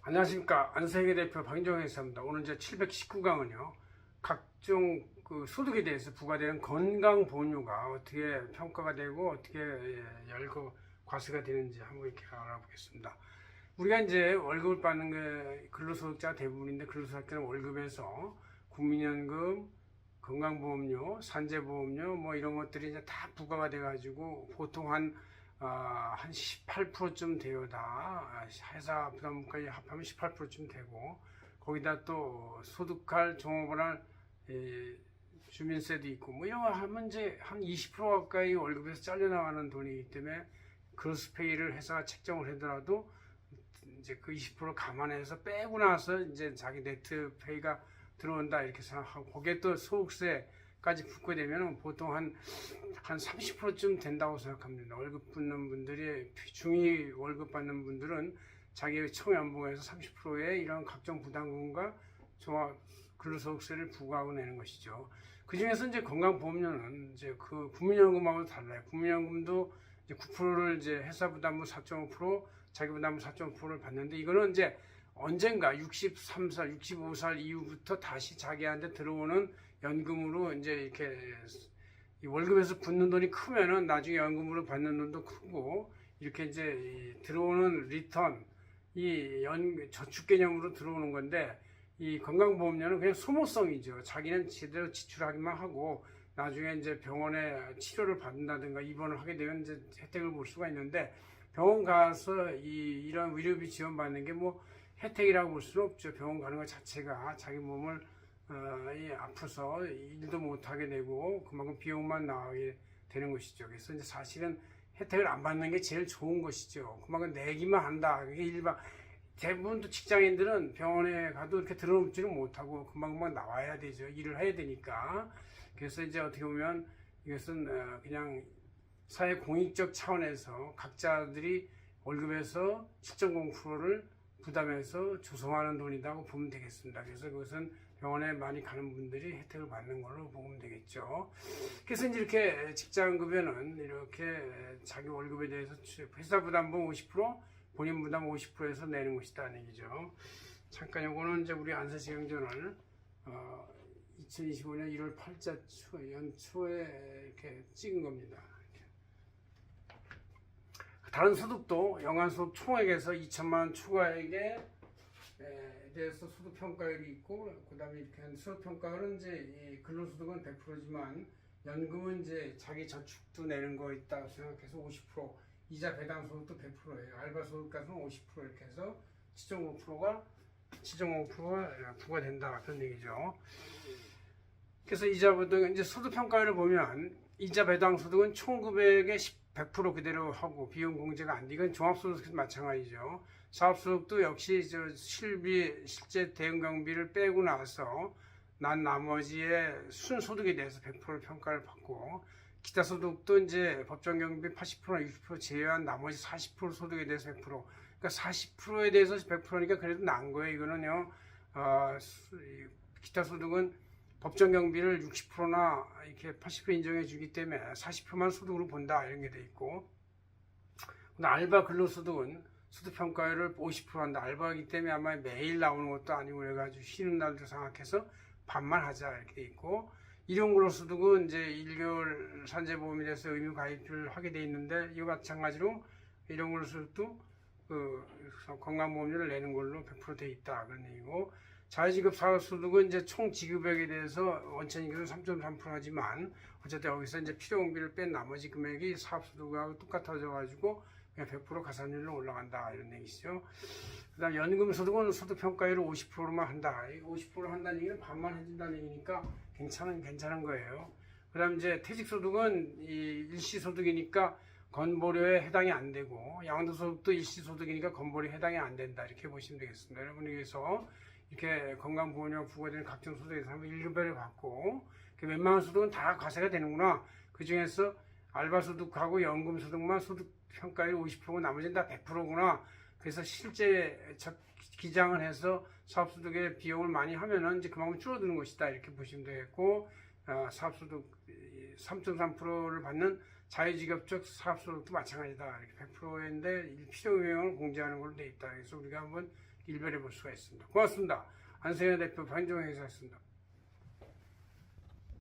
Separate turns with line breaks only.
안녕하십니까. 안세계 대표 박인종 회사입니다. 오늘 이제 719강은요, 각종 그 소득에 대해서 부과되는 건강보험료가 어떻게 평가가 되고 어떻게 열거 과세가 되는지 한번 이렇게 알아보겠습니다. 우리가 이제 월급을 받는 게 근로소득자 대부분인데, 근로소득자는 월급에서 국민연금, 건강보험료, 산재보험료 뭐 이런 것들이 이제 다 부과가 돼가지고 보통 한 18%쯤 돼요. 다 회사 부담까지 합하면 18%쯤 되고, 거기다 또 소득할 종업원할 주민세도 있고 뭐 이런 거 하면 이제 한 20% 가까이 월급에서 잘려나가는 돈이기 때문에 그로스페이를 회사가 책정을 하더라도 이제 그 20% 감안해서 빼고 나서 이제 자기 네트페이가 들어온다 이렇게 생각하고, 거기에 또 소득세까지 붙게 되면 보통 한 30%쯤 된다고 생각합니다. 월급 받는 분들이, 중위 월급 받는 분들은 자기 총 연봉에서 30%의 이런 각종 부담금과 종합 근로소득세를 부과하고 내는 것이죠. 그 중에서 이제 건강보험료는 이제 그 국민연금하고 달라요. 국민연금도 이제 9%를 이제 회사 부담금 4.5%, 자기 부담금 4.5%를 받는데, 이거는 이제 언젠가 63살, 65살 이후부터 다시 자기한테 들어오는 연금으로 이제 이렇게 월급에서 붙는 돈이 크면은 나중에 연금으로 받는 돈도 크고, 이렇게 이제 들어오는 리턴, 저축 개념으로 들어오는 건데, 이 건강보험료는 그냥 소모성이죠. 자기는 제대로 지출하기만 하고 나중에 이제 병원에 치료를 받는다든가 입원을 하게 되면 이제 혜택을 볼 수가 있는데, 병원 가서 이런 의료비 지원받는 게 뭐 혜택이라고 볼 수는 없죠. 병원 가는 것 자체가 자기 몸을 아파서 일도 못하게 되고 그만큼 비용만 나가게 되는 것이죠. 그래서 이제 사실은 혜택을 안 받는 게 제일 좋은 것이죠. 그만큼 내기만 한다. 그게 대부분 또 직장인들은 병원에 가도 이렇게 들어눕지는 못하고 금방금방 나와야 되죠. 일을 해야 되니까. 그래서 이제 어떻게 보면 이것은 그냥 사회 공익적 차원에서 각자들이 월급에서 7.0%를 부담해서 조성하는 돈이라고 보면 되겠습니다. 그래서 그것은 병원에 많이 가는 분들이 혜택을 받는 걸로 보면 되겠죠. 그래서 이제 이렇게 직장급여는 이렇게 자기 월급에 대해서 회사 부담금 50%, 본인 부담 50%에서 내는 것이다는 얘기죠. 잠깐 요거는 이제 우리 안사시경전을 2025년 1월 8자 연초에 이렇게 찍은 겁니다. 다른 소득도 연간소득 총액에서 2천만 원 초과액에 대해서 소득평가율이 있고, 그 다음에 이렇게 한 소득평가율은 이제 근로소득은 100%지만 연금은 이제 자기 저축도 내는 거 있다 생각해서 50%, 이자 배당 소득도 100%예요. 알바 소득가는 50% 이렇게 해서 7.5%가 부과된다 그런 얘기죠. 그래서 이자보다 이제 소득평가율을 보면 이자 배당 소득은 총 금액의 100% 그대로 하고 비용 공제가 안 돼. 이건 종합소득도 마찬가지죠. 사업소득도 역시 실제 대응 경비를 빼고 나서 난 나머지의 순소득에 대해서 100% 평가를 받고, 기타 소득도 이제 법정 경비 80%나 60% 제외한 나머지 40% 소득에 대해서 100%. 그러니까 40%에 대해서 100%니까 그래도 나은 거예요. 이거는요. 기타 소득은 법정 경비를 60%나 이렇게 80% 인정해 주기 때문에 40%만 소득으로 본다 이런 게 돼 있고, 근데 알바 근로소득은 소득평가율을 50% 한다. 알바이기 때문에 아마 매일 나오는 것도 아니고 그래가지고 쉬는 날도 생각해서 반만 하자 이렇게 돼 있고, 일용 근로소득은 이제 1개월 산재보험에 대해서 의무 가입을 하게 돼 있는데, 이와 마찬가지로 일용 근로소득도 그 건강보험료를 내는 걸로 100% 돼 있다 그런 얘기고, 자유지급 사업소득은 이제 총 지급액에 대해서 원천인 기준 3.3% 하지만 어쨌든 여기서 이제 필요공비를 뺀 나머지 금액이 사업소득하고 똑같아져가지고 그냥 100% 가산율로 올라간다 이런 얘기죠. 그다음 연금소득은 소득평가율을 50%만 한다. 50% 한다는 얘기는 반만 해준다는 얘기니까 괜찮은 거예요. 그다음 이제 퇴직소득은 일시소득이니까 건보료에 해당이 안 되고, 양도소득도 일시소득이니까 건보료에 해당이 안 된다 이렇게 보시면 되겠습니다. 여러분, 여기서 이렇게 건강보험료 부과되는 각종 소득에서 한번 일급여를 받고, 웬만한 소득은 다 과세가 되는구나. 그 중에서 알바소득하고 연금소득만 소득평가율 50%고 나머지는 다 100%구나. 그래서 실제 기장을 해서 사업소득의 비용을 많이 하면은 이제 그만큼 줄어드는 것이다 이렇게 보시면 되겠고, 사업소득 3.3%를 받는 자유직업적 사업소득도 마찬가지다. 이렇게 100%인데 필요유형을 공제하는 걸로 돼 있다. 그래서 우리가 한번 일별해 볼 수가 있습니다. 고맙습니다. 안세현 대표 방종회사였습니다.